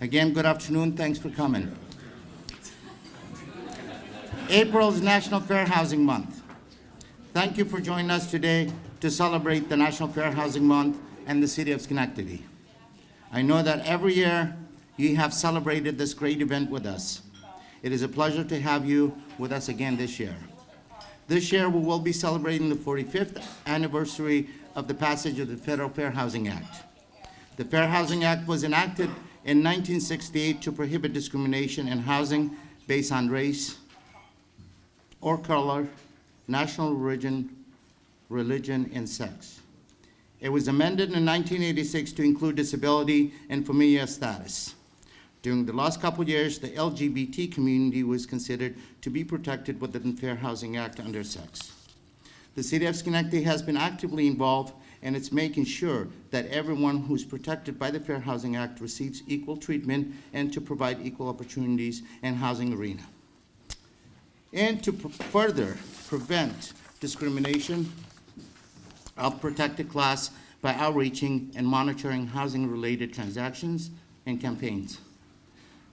Again, good afternoon. Thanks for coming. April is National Fair Housing Month. Thank you for joining us today to celebrate the National Fair Housing Month and the City of Schenectady. I know that every year you have celebrated this great event with us. It is a pleasure to have you with us again this year. This year we will be celebrating the 45th anniversary of the passage of the Federal Fair Housing Act. The Fair Housing Act was enacted in 1968 to prohibit discrimination in housing based on race or color, national origin, religion, and sex. It was amended in 1986 to include disability and familial status. During the last couple of years, the LGBT community was considered to be protected within the Fair Housing Act under sex. The City of Schenectady has been actively involved, and it's making sure that everyone who's protected by the Fair Housing Act receives equal treatment and to provide equal opportunities in housing arena. And to further prevent discrimination of protected class by outreaching and monitoring housing-related transactions and campaigns.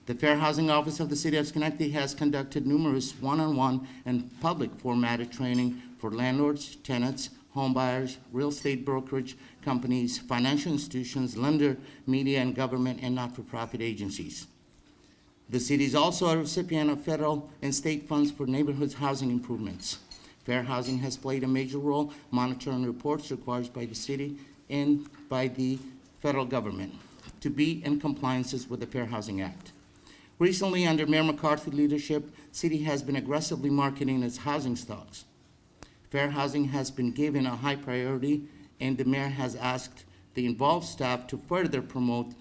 The Fair Housing Office of the City of Schenectady has conducted numerous one-on-one and public formatted training for landlords, tenants, home buyers, real estate brokerage companies, financial institutions, lender, media, and government and not-for-profit agencies. The city is also a recipient of federal and state funds for neighborhood housing improvements. Fair Housing has played a major role monitoring reports required by the city and by the federal government to be in compliance with the Fair Housing Act. Recently, under Mayor McCarthy leadership, city has been aggressively marketing its housing stocks. Fair housing has been given a high priority, and the mayor has asked the involved staff to further promote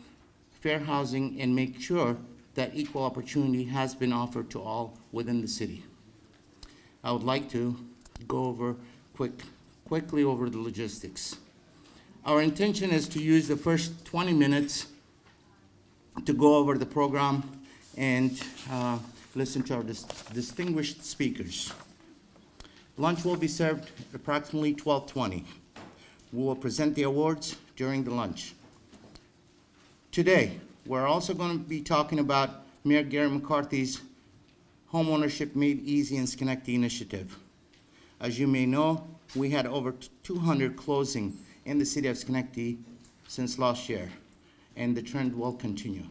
fair housing and make sure that equal opportunity has been offered to all within the city. I would like to go over quickly over the logistics. Our intention is to use the first 20 minutes to go over the program and listen to our distinguished speakers. Lunch will be served approximately 12:20. We will present the awards during the lunch. Today, we're also going to be talking about Mayor Gary McCarthy's Homeownership Made Easy in Schenectady initiative. As you may know, we had over 200 closing in the city of Schenectady since last year, and the trend will continue.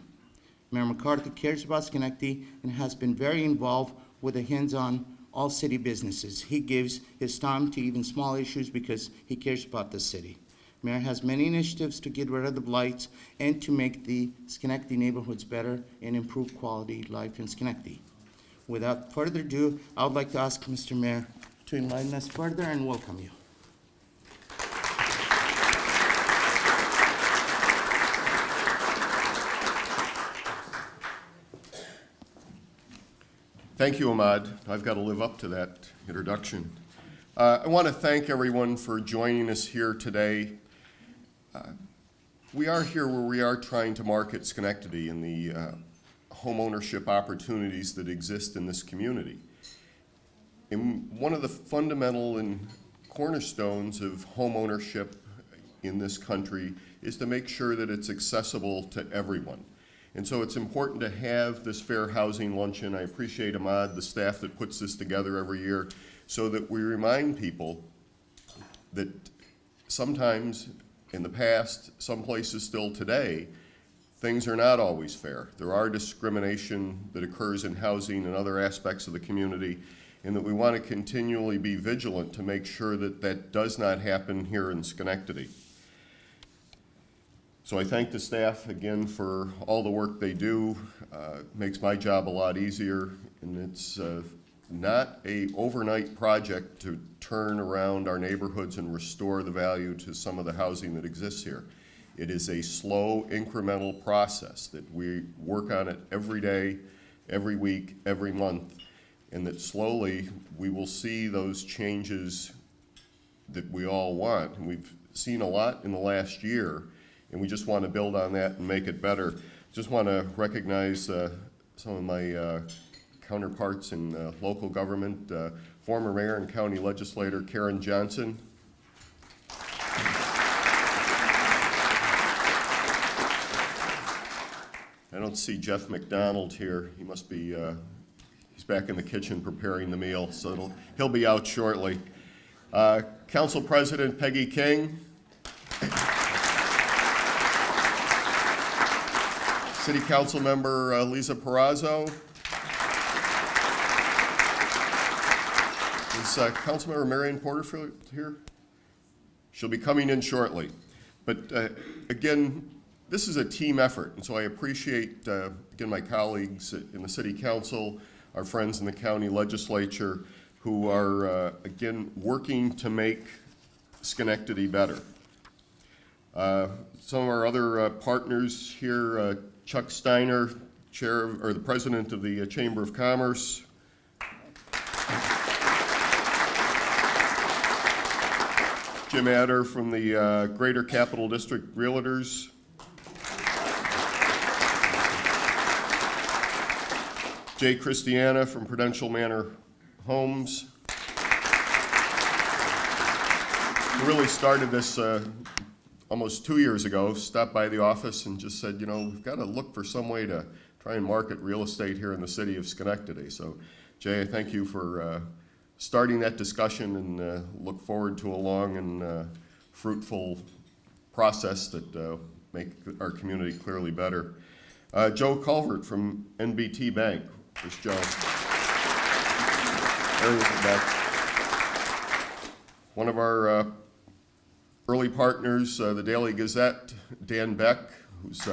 Mayor McCarthy cares about Schenectady and has been very involved with the hands-on all city businesses. He gives his time to even small issues because he cares about the city. Mayor has many initiatives to get rid of the blights and to make the Schenectady neighborhoods better and improve quality life in Schenectady. Without further ado, I would like to ask Mr. Mayor to enlighten us further and welcome you. Thank you, Ahmad. I've got to live up to that introduction. I want to thank everyone for joining us here today. We are here where we are trying to market Schenectady and the home ownership opportunities that exist in this community. And one of the fundamental and cornerstones of home ownership in this country is to make sure that it's accessible to everyone. And so it's important to have this Fair Housing Luncheon. I appreciate Ahmad, the staff that puts this together every year, so that we remind people that sometimes in the past, some places still today, things are not always fair. There are discrimination that occurs in housing and other aspects of the community, and that we want to continually be vigilant to make sure that that does not happen here in Schenectady. So I thank the staff again for all the work they do. Makes my job a lot easier, and it's not a overnight project to turn around our neighborhoods and restore the value to some of the housing that exists here. It is a slow, incremental process that we work on it every day, every week, every month, and that slowly we will see those changes that we all want. And we've seen a lot in the last year, and we just want to build on that and make it better. Just want to recognize some of my counterparts in local government, former mayor and county legislator Karen Johnson. I don't see Jeff McDonald here. He must be, he's back in the kitchen preparing the meal, so he'll be out shortly. Council President Peggy King. City Council Member Lisa Perazzo. Is Councilmember Marion Porterfield here? She'll be coming in shortly. But again, this is a team effort, and so I appreciate, again, my colleagues in the City Council, our friends in the county legislature, who are, again, working to make Schenectady better. Some of our other partners here, Chuck Steiner, the President of the Chamber of Commerce. Jim Adder from the Greater Capital District Realtors. Jay Christiana from Prudential Manor Homes. We really started this almost 2 years ago, stopped by the office and just said, you know, we've got to look for some way to try and market real estate here in the city of Schenectady. So, Jay, I thank you for starting that discussion, and look forward to a long and fruitful process that make our community clearly better. Joe Culvert from NBT Bank. There's Joe. There he is in the back. One of our early partners, the Daily Gazette, Dan Beck, who's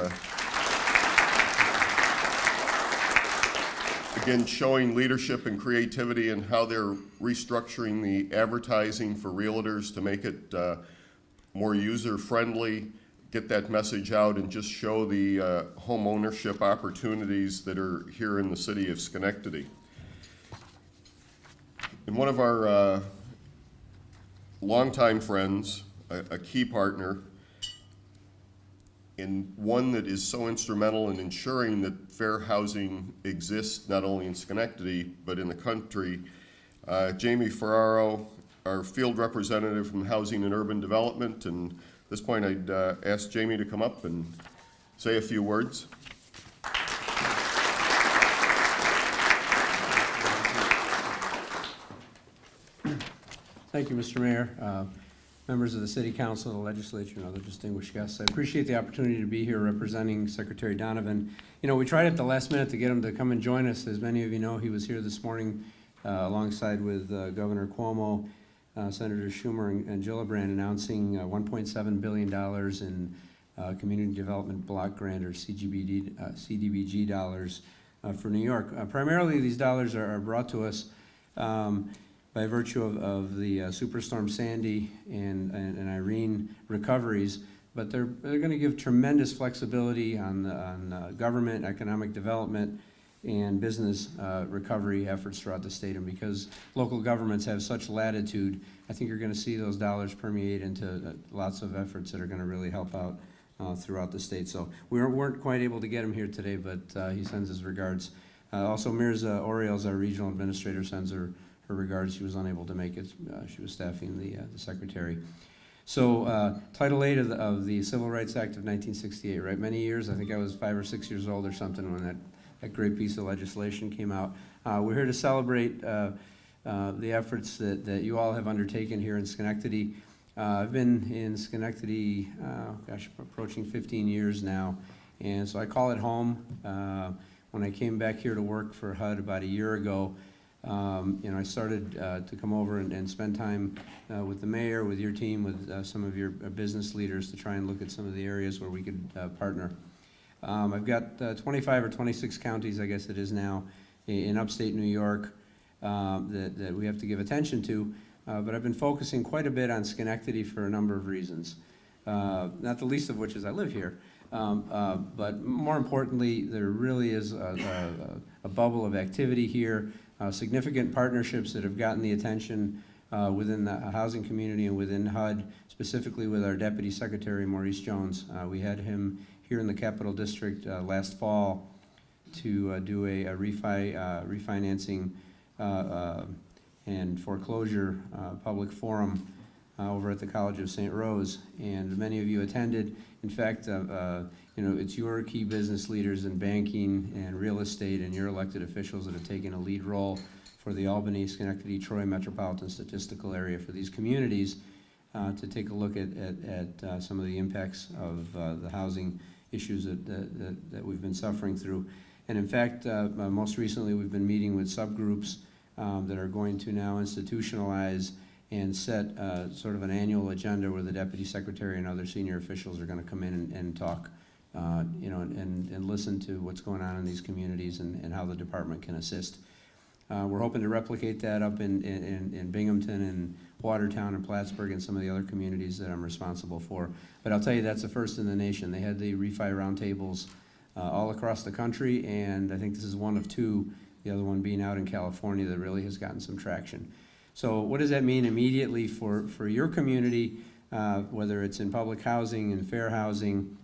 again showing leadership and creativity in how they're restructuring the advertising for realtors to make it more user-friendly, get that message out, and just show the home ownership opportunities that are here in the city of Schenectady. And one of our longtime friends, a key partner, and one that is so instrumental in ensuring that fair housing exists not only in Schenectady but in the country, Jamie Ferraro, our field representative from Housing and Urban Development. And at this point, I'd ask Jamie to come up and say a few words. Thank you, Mr. Mayor, members of the City Council, the Legislature, and other distinguished guests. I appreciate the opportunity to be here representing Secretary Donovan. You know, we tried at the last minute to get him to come and join us. As many of you know, he was here this morning alongside with Governor Cuomo, Senator Schumer, and Gillibrand, announcing $1.7 billion in Community Development Block Grant, or CDBG dollars for New York. Primarily, these dollars are brought to us by virtue of the Superstorm Sandy and Irene recoveries, but they're going to give tremendous flexibility on government, economic development, and business recovery efforts throughout the state. And because local governments have such latitude, I think you're going to see those dollars permeate into lots of efforts that are going to really help out throughout the state. So we weren't quite able to get him here today, but he sends his regards. Also, Mirza Oriels, our regional administrator, sends her regards. She was unable to make it. She was staffing the secretary. So Title VIII of the Civil Rights Act of 1968, right? Many years, I think I was 5 or 6 years old or something when that great piece of legislation came out. We're here to celebrate the efforts that you all have undertaken here in Schenectady. I've been in Schenectady, approaching 15 years now, and so I call it home. When I came back here to work for HUD about a year ago, I started to come over and spend time with the mayor, with your team, with some of your business leaders to try and look at some of the areas where we could partner. I've got 25 or 26 counties, I guess it is now, in upstate New York that we have to give attention to, but I've been focusing quite a bit on Schenectady for a number of reasons, not the least of which is I live here. But more importantly, there really is a bubble of activity here, significant partnerships that have gotten the attention within the housing community and within HUD, specifically with our Deputy Secretary, Maurice Jones. We had him here in the Capital District last fall to do a refinancing and foreclosure public forum over at the College of St. Rose, and many of you attended. In fact, it's your key business leaders in banking and real estate and your elected officials that have taken a lead role for the Albany, Schenectady, Troy metropolitan statistical area for these communities to take a look at some of the impacts of the housing issues that we've been suffering through. And in fact, most recently we've been meeting with subgroups that are going to now institutionalize and set sort of an annual agenda where the Deputy Secretary and other senior officials are going to come in and talk, and listen to what's going on in these communities and how the department can assist. We're hoping to replicate that up in Binghamton and Watertown and Plattsburgh and some of the other communities that I'm responsible for. But I'll tell you, that's the first in the nation. They had the refi roundtables all across the country, and I think this is one of two, the other one being out in California, that really has gotten some traction. So what does that mean immediately for your community, whether it's in public housing and fair housing,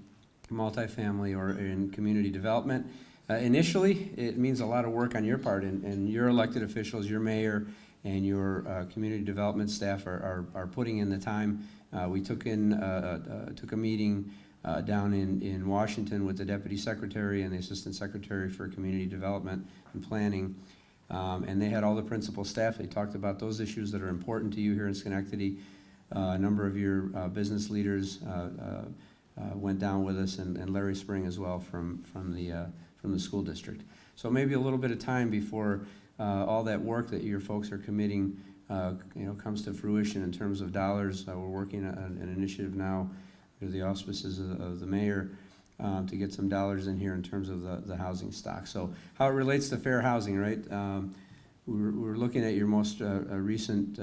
multifamily, or in community development? Initially, it means a lot of work on your part, and your elected officials, your mayor, and your community development staff are putting in the time. We took a meeting down in Washington with the Deputy Secretary and the Assistant Secretary for Community Development and Planning, and they had all the principal staff. They talked about those issues that are important to you here in Schenectady. A number of your business leaders went down with us, and Larry Spring as well from the school district. So maybe a little bit of time before all that work that your folks are committing comes to fruition in terms of dollars. We're working on an initiative now under the auspices of the mayor to get some dollars in here in terms of the housing stock. So how it relates to fair housing, right? We're looking at your most recent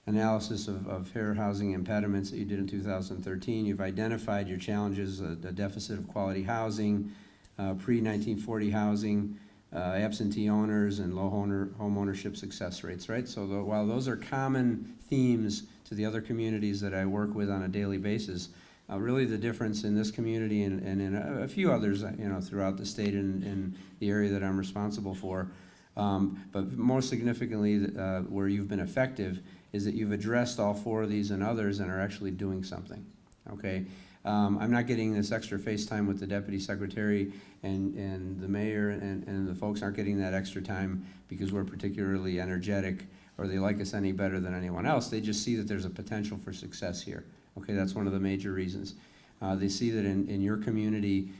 analysis of fair housing impediments that you did in 2013. You've identified your challenges, a deficit of quality housing, pre-1940 housing, absentee owners, and low home ownership success rates, right? So while those are common themes to the other communities that I work with on a daily basis, really the difference in this community and in a few others, throughout the state and the area that I'm responsible for, but most significantly where you've been effective is that you've addressed all four of these and others and are actually doing something, okay? I'm not getting this extra face time with the Deputy Secretary and the mayor, and the folks aren't getting that extra time because we're particularly energetic or they like us any better than anyone else. They just see that there's a potential for success here. Okay, that's one of the major reasons. They see that in your community,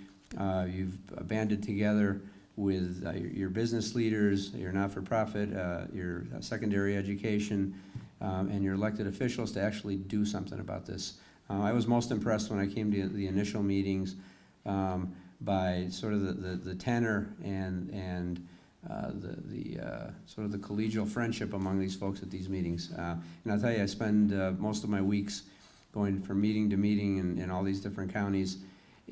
you've banded together with your business leaders, your not-for-profit, your secondary education, and your elected officials to actually do something about this. I was most impressed when I came to the initial meetings by sort of the tenor and sort of the collegial friendship among these folks at these meetings. And I'll tell you, I spend most of my weeks going from meeting to meeting in all these different counties,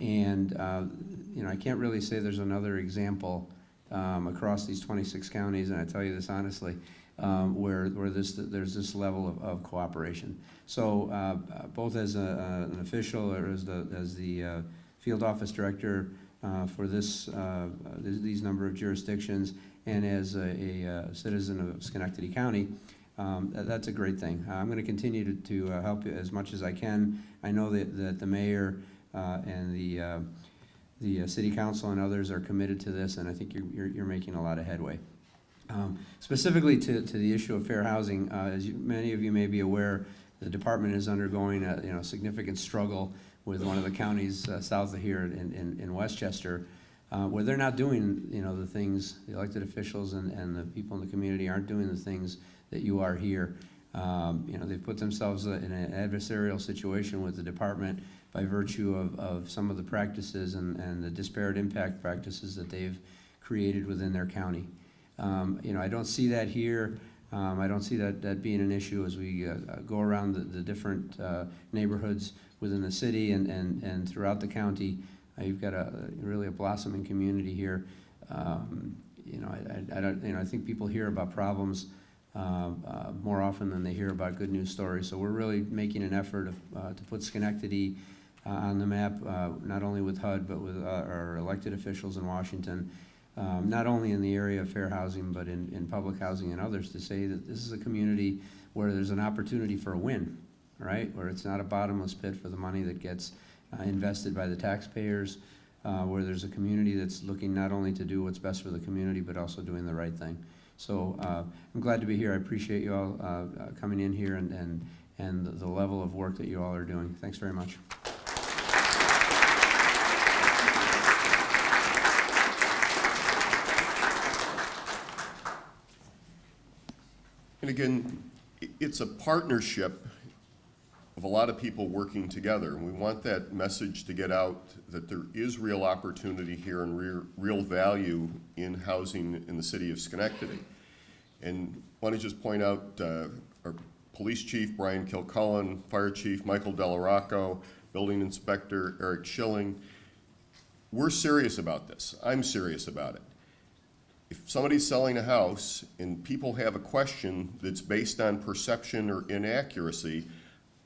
and I can't really say there's another example across these 26 counties, and I tell you this honestly, where there's this level of cooperation. So both as an official or as the field office director for these number of jurisdictions, and as a citizen of Schenectady County, that's a great thing. I'm going to continue to help you as much as I can. I know that the mayor and the city council and others are committed to this, and I think you're making a lot of headway. Specifically to the issue of fair housing, as many of you may be aware, the department is undergoing a significant struggle with one of the counties south of here in Westchester, where they're not doing the things, the elected officials and the people in the community aren't doing the things that you are here. They've put themselves in an adversarial situation with the department by virtue of some of the practices and the disparate impact practices that they've created within their county. I don't see that here. I don't see that being an issue as we go around the different neighborhoods within the city and throughout the county. You've got really a blossoming community here. I think people hear about problems more often than they hear about good news stories. So we're really making an effort to put Schenectady on the map, not only with HUD, but with our elected officials in Washington, not only in the area of fair housing, but in public housing and others, to say that this is a community where there's an opportunity for a win, right? Where it's not a bottomless pit for the money that gets invested by the taxpayers, where there's a community that's looking not only to do what's best for the community, but also doing the right thing. So I'm glad to be here. I appreciate you all coming in here and the level of work that you all are doing. Thanks very much. And again, it's a partnership of a lot of people working together. And we want that message to get out that there is real opportunity here and real value in housing in the city of Schenectady. And I want to just point out our police chief, Brian Kilcullen, fire chief, Michael Delarocco, building inspector, Eric Schilling. We're serious about this. I'm serious about it. If somebody's selling a house and people have a question that's based on perception or inaccuracy,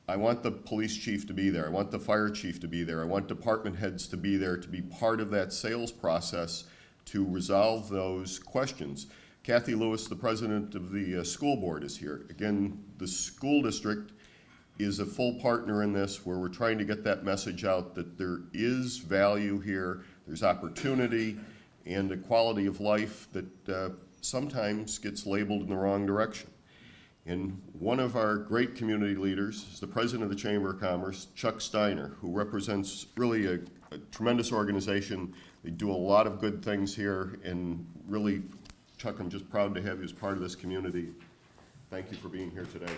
I want the police chief to be there. I want the fire chief to be there. I want department heads to be there to be part of that sales process to resolve those questions. Kathy Lewis, the president of the school board, is here. Again, the school district is a full partner in this, where we're trying to get that message out that there is value here, there's opportunity, and a quality of life that sometimes gets labeled in the wrong direction. And one of our great community leaders is the president of the Chamber of Commerce, Chuck Steiner, who represents really a tremendous organization. They do a lot of good things here, and really, Chuck, I'm just proud to have you as part of this community. Thank you for being here today.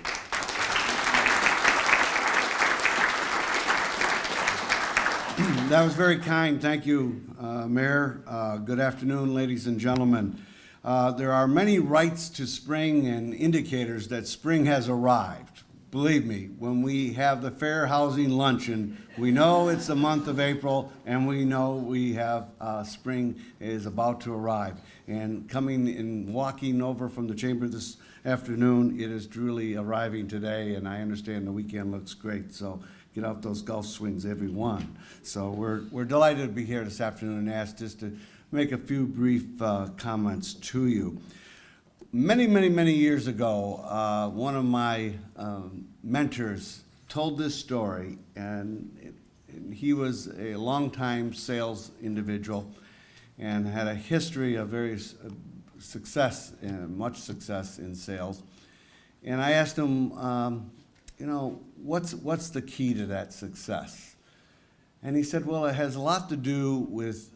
That was very kind. Thank you, Mayor. Good afternoon, ladies and gentlemen. There are many rights to spring and indicators that spring has arrived. Believe me, when we have the Fair Housing Luncheon, we know it's the month of April, and we know we have spring is about to arrive. And coming and walking over from the chamber this afternoon, it is truly arriving today, and I understand the weekend looks great. So get out those golf swings, everyone. So we're delighted to be here this afternoon and asked just to make a few brief comments to you. Many years ago, one of my mentors told this story, and he was a longtime sales individual and had a history of various success and much success in sales. And I asked him, you know, what's the key to that success? And he said, well, it has a lot to do with,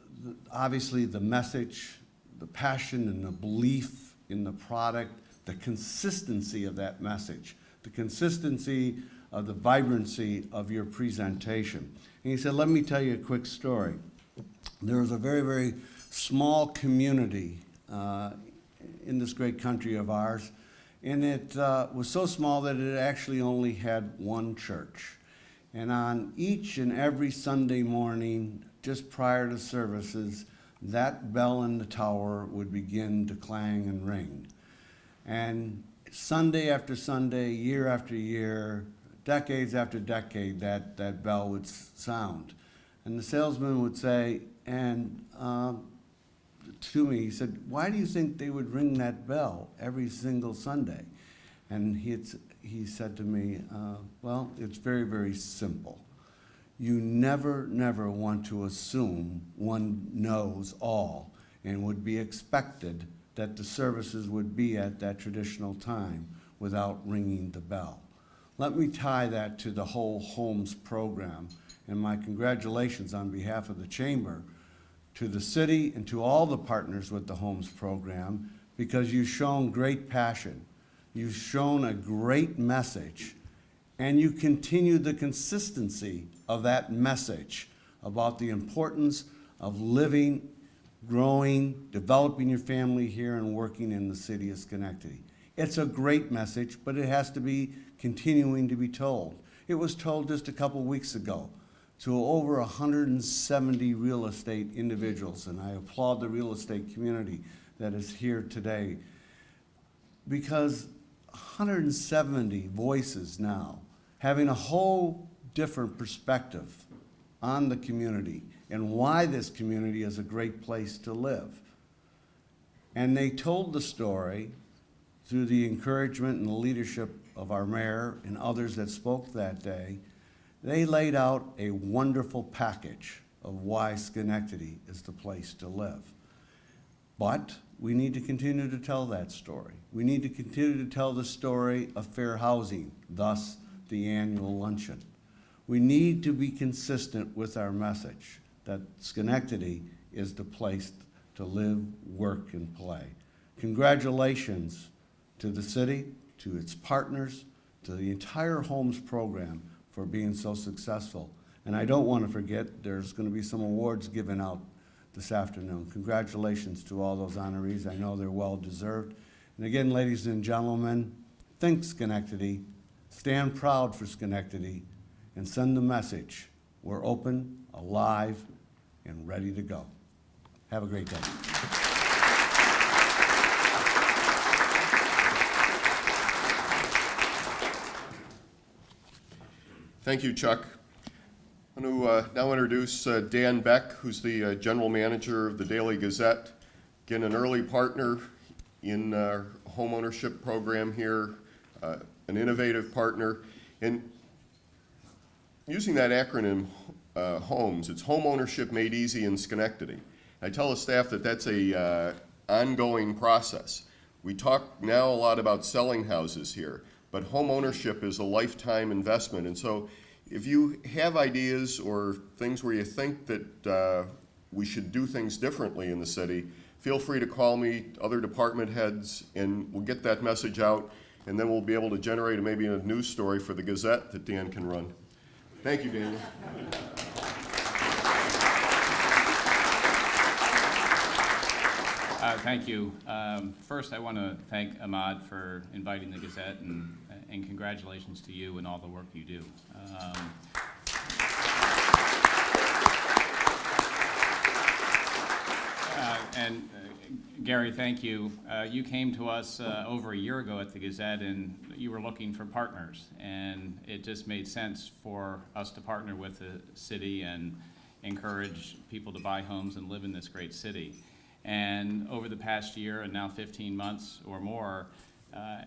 obviously, the message, the passion and the belief in the product, the consistency of that message, the consistency of the vibrancy of your presentation. And he said, let me tell you a quick story. There was a very small community in this great country of ours, and it was so small that it actually only had one church. And on each and every Sunday morning, just prior to services, that bell in the tower would begin to clang and ring. And Sunday after Sunday, year after year, decades after decade, that bell would sound. And the salesman would say, and to me, he said, why do you think they would ring that bell every single Sunday? And he said to me, well, it's very simple. You never want to assume one knows all and would be expected that the services would be at that traditional time without ringing the bell. Let me tie that to the whole H.O.M.E.S program, and my congratulations on behalf of the Chamber to the city and to all the partners with the H.O.M.E.S program, because you've shown great passion, you've shown a great message, and you continue the consistency of that message about the importance of living, growing, developing your family here and working in the city of Schenectady. It's a great message, but it has to be continuing to be told. It was told just a couple weeks ago to over 170 real estate individuals, and I applaud the real estate community that is here today, because 170 voices now, having a whole different perspective on the community and why this community is a great place to live. And they told the story through the encouragement and the leadership of our mayor and others that spoke that day. They laid out a wonderful package of why Schenectady is the place to live. But we need to continue to tell that story. We need to continue to tell the story of fair housing, thus the annual luncheon. We need to be consistent with our message that Schenectady is the place to live, work, and play. Congratulations to the city, to its partners, to the entire H.O.M.E.S program for being so successful. And I don't want to forget, there's going to be some awards given out this afternoon. Congratulations to all those honorees. I know they're well deserved. And again, ladies and gentlemen, think Schenectady, stand proud for Schenectady, and send the message: we're open, alive, and ready to go. Have a great day. Thank you, Chuck. I'm going to now introduce Dan Beck, who's the General Manager of the Daily Gazette. Again, an early partner in our homeownership program here, an innovative partner. And using that acronym, HOMES, it's Home Ownership Made Easy in Schenectady. I tell the staff that that's a ongoing process. We talk now a lot about selling houses here, but home ownership is a lifetime investment. And so if you have ideas or things where you think that we should do things differently in the city, feel free to call me, other department heads, and we'll get that message out, and then we'll be able to generate maybe a news story for the Gazette that Dan can run. Thank you, Daniel. Thank you. First, I want to thank Ahmad for inviting the Gazette, and congratulations to you and all the work you do. Gary, thank you. You came to us over a year ago at the Gazette, and you were looking for partners, and it just made sense for us to partner with the city and encourage people to buy homes and live in this great city. And over the past year, and now 15 months or more,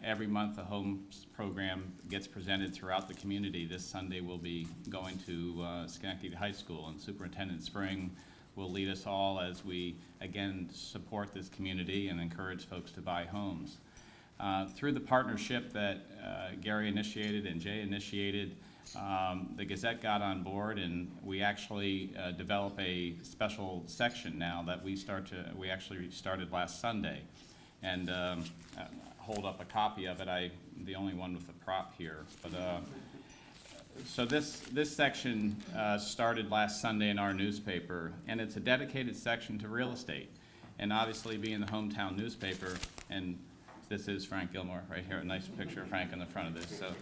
every month the H.O.M.E.S program gets presented throughout the community. This Sunday we'll be going to Schenectady High School, and Superintendent Spring will lead us all as we, again, support this community and encourage folks to buy homes. Through the partnership that Gary initiated and Jay initiated, the Gazette got on board, and we actually develop a special section now that we actually started last Sunday. And hold up a copy of it. I'm the only one with a prop here. But so this section started last Sunday in our newspaper, and it's a dedicated section to real estate. And obviously, being the hometown newspaper, and this is Frank Gilmore right here, a nice picture of Frank in the front of this. So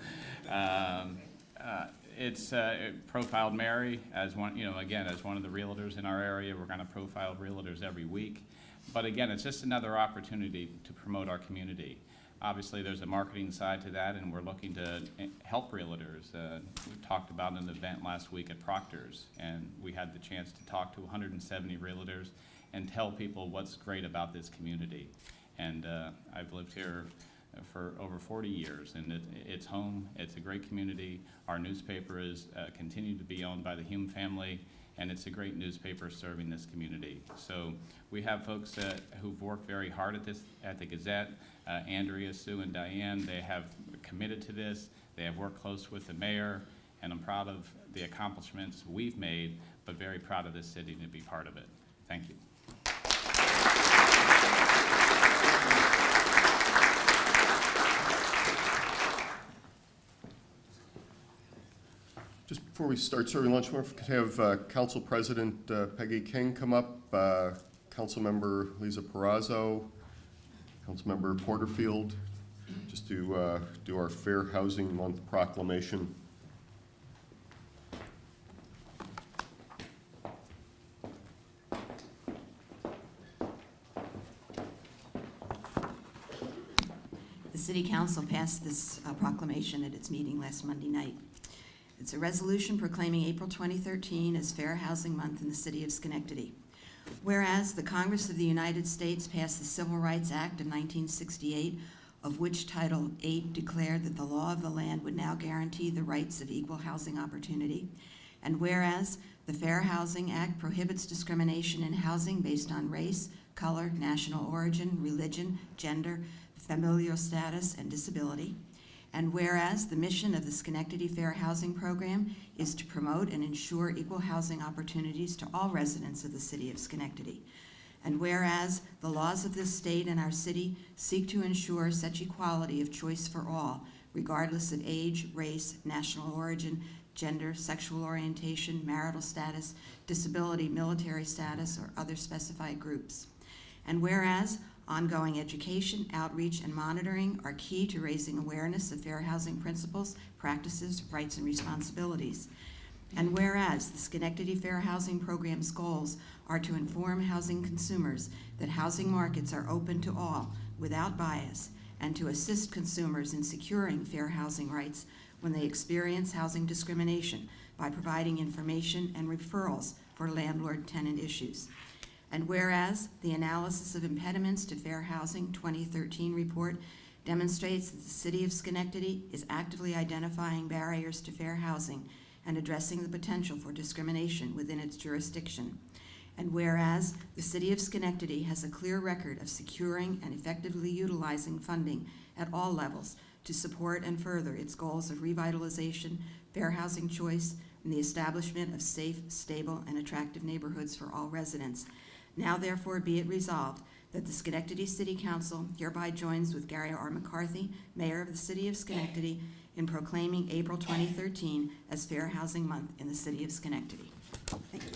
it profiled Mary as one, again, as one of the realtors in our area. We're going to profile realtors every week. But again, it's just another opportunity to promote our community. Obviously, there's a marketing side to that, and we're looking to help realtors. We talked about an event last week at Proctor's, and we had the chance to talk to 170 realtors and tell people what's great about this community. And I've lived here for over 40 years, and it's home. It's a great community. Our newspaper is continued to be owned by the H.O.M.E family, and it's a great newspaper serving this community. So we have folks who've worked very hard at the Gazette. Andrea, Sue, and Diane, they have committed to this. They have worked close with the mayor, and I'm proud of the accomplishments we've made, but very proud of this city to be part of it. Thank you. Just before we start serving lunch, we could have Council President Peggy King come up, Council Member Lisa Perazzo, Council Member Porterfield, just to do our Fair Housing Month proclamation. The City Council passed this proclamation at its meeting last Monday night. It's a resolution proclaiming April 2013 as Fair Housing Month in the City of Schenectady. Whereas the Congress of the United States passed the Civil Rights Act of 1968, of which Title VIII declared that the law of the land would now guarantee the rights of equal housing opportunity. And whereas the Fair Housing Act prohibits discrimination in housing based on race, color, national origin, religion, gender, familial status, and disability. And whereas the mission of the Schenectady Fair Housing Program is to promote and ensure equal housing opportunities to all residents of the city of Schenectady. And whereas the laws of this state and our city seek to ensure such equality of choice for all, regardless of age, race, national origin, gender, sexual orientation, marital status, disability, military status, or other specified groups. And whereas ongoing education, outreach, and monitoring are key to raising awareness of fair housing principles, practices, rights, and responsibilities. And whereas the Schenectady Fair Housing Program's goals are to inform housing consumers that housing markets are open to all without bias, and to assist consumers in securing fair housing rights when they experience housing discrimination by providing information and referrals for landlord-tenant issues. And whereas the Analysis of Impediments to Fair Housing 2013 report demonstrates that the City of Schenectady is actively identifying barriers to fair housing and addressing the potential for discrimination within its jurisdiction. And whereas the City of Schenectady has a clear record of securing and effectively utilizing funding at all levels to support and further its goals of revitalization, fair housing choice, and the establishment of safe, stable, and attractive neighborhoods for all residents. Now therefore be it resolved that the Schenectady City Council hereby joins with Gary McCarthy, Mayor of the City of Schenectady, in proclaiming April 2013 as Fair Housing Month in the City of Schenectady. Thank you.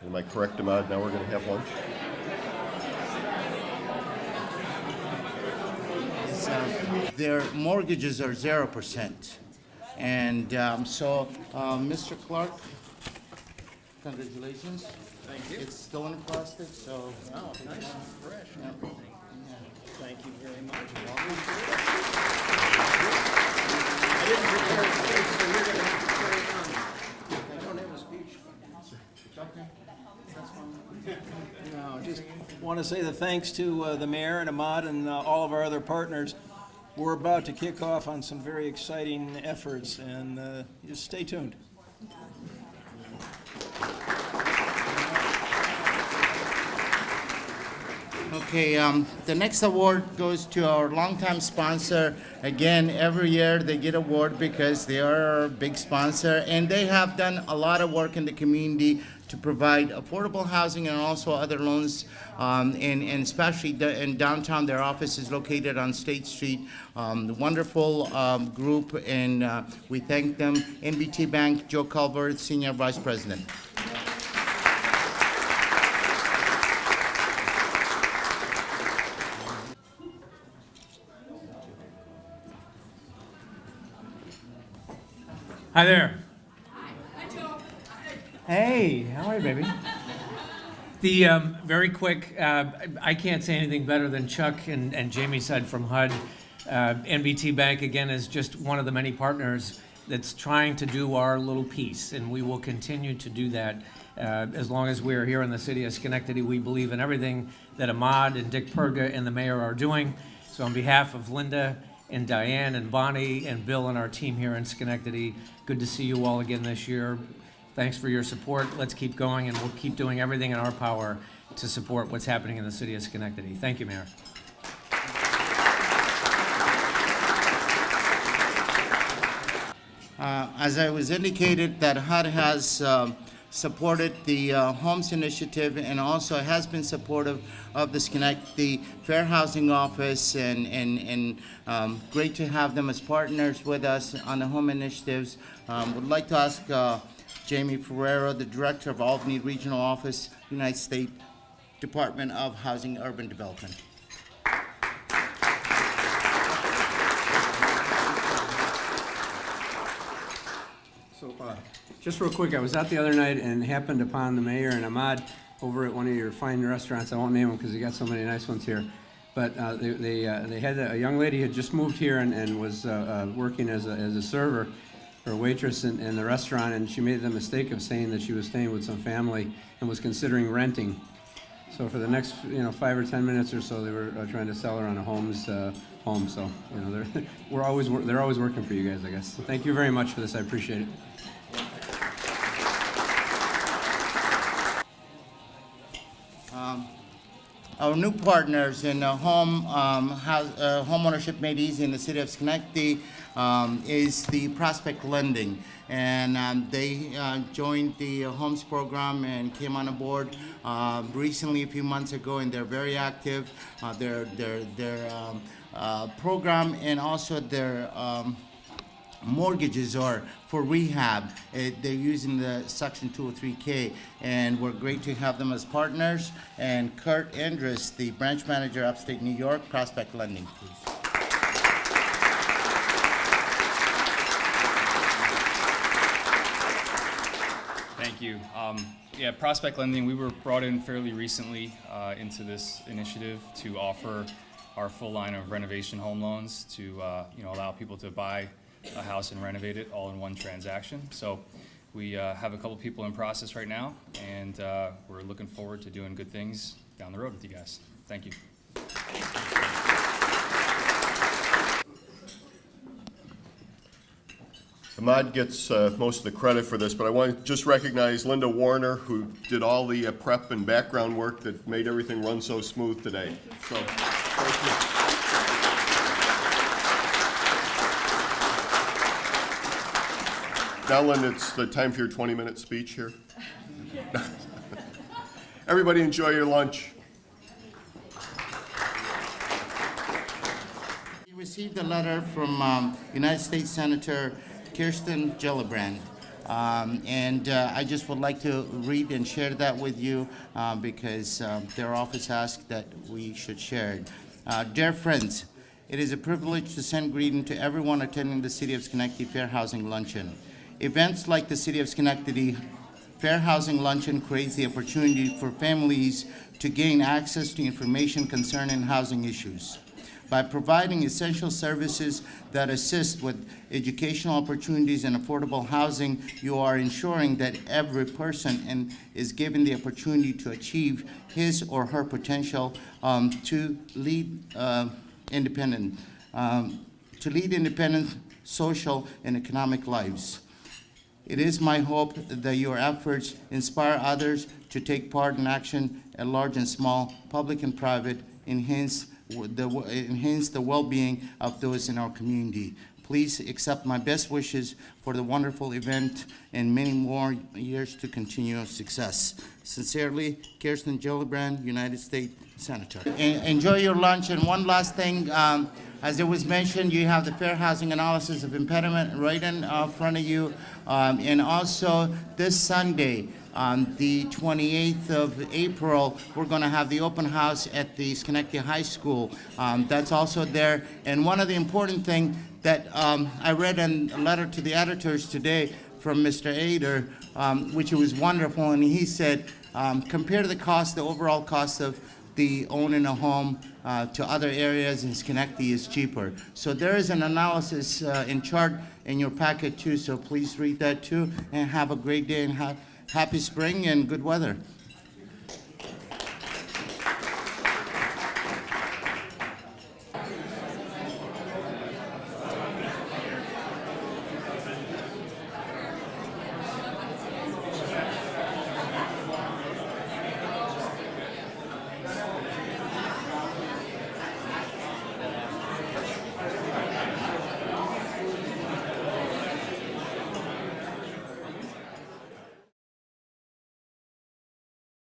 Am I correct, Ahmad? Now we're going to have lunch? Their mortgages are 0%. And Mr. Clark, congratulations. Thank you. It's still in plastic, so. Oh, nice and fresh and everything. Thank you very much. I didn't prepare a speech, so you're going to have to carry on. I don't have a speech. No, just want to say the thanks to the mayor and Ahmad and all of our other partners. We're about to kick off on some very exciting efforts, and just stay tuned. Okay, the next award goes to our longtime sponsor. Again, every year they get award because they are our big sponsor, and they have done a lot of work in the community to provide affordable housing and also other loans, and especially in downtown. Their office is located on State Street. The wonderful group, and we thank them. NBT Bank, Joe Culver, Senior Vice President. Hi there. Hi, Joe. Hey, how are you, baby? The very quick, I can't say anything better than Chuck and Jamie said from HUD. NBT Bank, again, is just one of the many partners that's trying to do our little piece, and we will continue to do that. As long as we're here in the city of Schenectady, we believe in everything that Ahmad and Dick Perga and the mayor are doing. So on behalf of Linda and Diane and Bonnie and Bill and our team here in Schenectady, good to see you all again this year. Thanks for your support. Let's keep going, and we'll keep doing everything in our power to support what's happening in the city of Schenectady. Thank you, Mayor. As I was indicated, that HUD has supported the H.O.M.E.S initiative and also has been supportive of the Schenectady Fair Housing Office, and great to have them as partners with us on the H.O.M.E initiatives. Would like to ask Jamie Ferrero, the Director of Albany Regional Office, United States Department of Housing and Urban Development. So, just real quick, I was out the other night and happened upon the mayor and Ahmad over at one of your fine restaurants. I won't name them because you got so many nice ones here. But they had a young lady who had just moved here and was working as a server or a waitress in the restaurant, and she made the mistake of saying that she was staying with some family and was considering renting. So for the next 5 or 10 minutes or so, they were trying to sell her on a H.O.M.E.S home. So they're always working for you guys, I guess. So thank you very much for this. I appreciate it. Our new partners in home ownership made easy in the city of Schenectady is the Prospect Lending, and they joined the H.O.M.E.S program and came on board recently a few months ago, and they're very active. Their program and also their mortgages are for rehab. They're using the Section 203K, and we're great to have them as partners. And Kurt Andrus, the branch manager, upstate New York, Prospect Lending, please. Thank you. Prospect Lending, we were brought in fairly recently into this initiative to offer our full line of renovation home loans to allow people to buy a house and renovate it all in one transaction. So we have a couple people in process right now, and we're looking forward to doing good things down the road with you guys. Thank you. Ahmad gets most of the credit for this, but I want to just recognize Linda Warner, who did all the prep and background work that made everything run so smooth today. So, thank you. Now, Linda, it's the time for your 20-minute speech here. Everybody enjoy your lunch. We received a letter from United States Senator Kirsten Gillibrand, and I just would like to read and share that with you because their office asked that we should share it. Dear friends, it is a privilege to send greeting to everyone attending the City of Schenectady Fair Housing Luncheon. Events like the City of Schenectady Fair Housing Luncheon creates the opportunity for families to gain access to information concerning housing issues. By providing essential services that assist with educational opportunities and affordable housing, you are ensuring that every person is given the opportunity to achieve his or her potential to lead independent social and economic lives. It is my hope that your efforts inspire others to take part in action at large and small, public and private, enhance the well-being of those in our community. Please accept my best wishes for the wonderful event and many more years to continue success. Sincerely, Kirsten Gillibrand, United States Senator. Enjoy your lunch. And one last thing, as it was mentioned, you have the Fair Housing Analysis of Impediment right in front of you. And also this Sunday, on the 28th of April, we're going to have the open house at the Schenectady High School. That's also there. And one of the important things that I read in a letter to the editors today from Mr. Ader, which was wonderful, and he said, compare the overall cost of the owning a home to other areas in Schenectady is cheaper. So there is an analysis in chart in your packet too, so please read that too, and have a great day and happy spring and good weather.